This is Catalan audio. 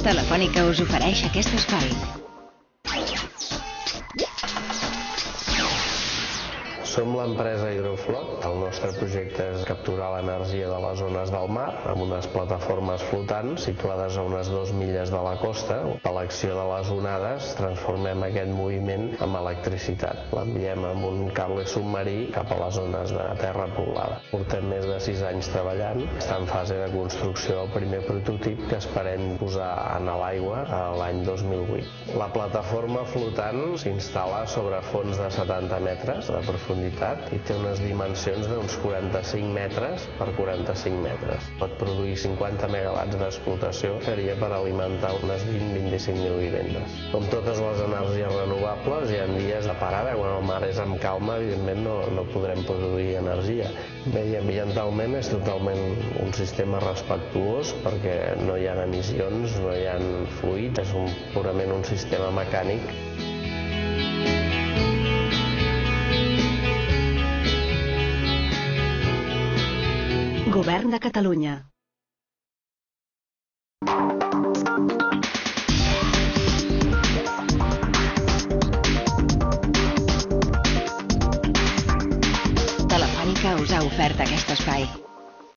Telefònica us ofereix aquest espai. Som l'empresa Hidroflot. El nostre projecte és capturar l'energia de les ones del mar amb unes plataformes flotants situades a unes 2 milles de la costa. A l'acció de les onades transformem aquest moviment en electricitat. L'enviem amb un cable submarí cap a les zones de terra poblada. Portem més de 6 anys treballant. Està en fase de construcció el primer prototip que esperem posar a l'aigua l'any 2008. La plataforma flotant s'instal·la sobre fons de 70 metres de profunditat i té unes dimensions d'uns 45 metres per 45 metres. Pot produir 50 megawatts d'explotació, seria per alimentar unes 20-25.000 vivendes. Com totes les energies renovables, hi ha dies de parada, quan el mar és amb calma, evidentment no podrem produir energia. Mediambientalment és totalment un sistema respectuós perquè no hi ha emissions, no hi ha fluids, és purament un sistema mecànic. Govern de Catalunya. Telefònica us ha ofert aquest espai.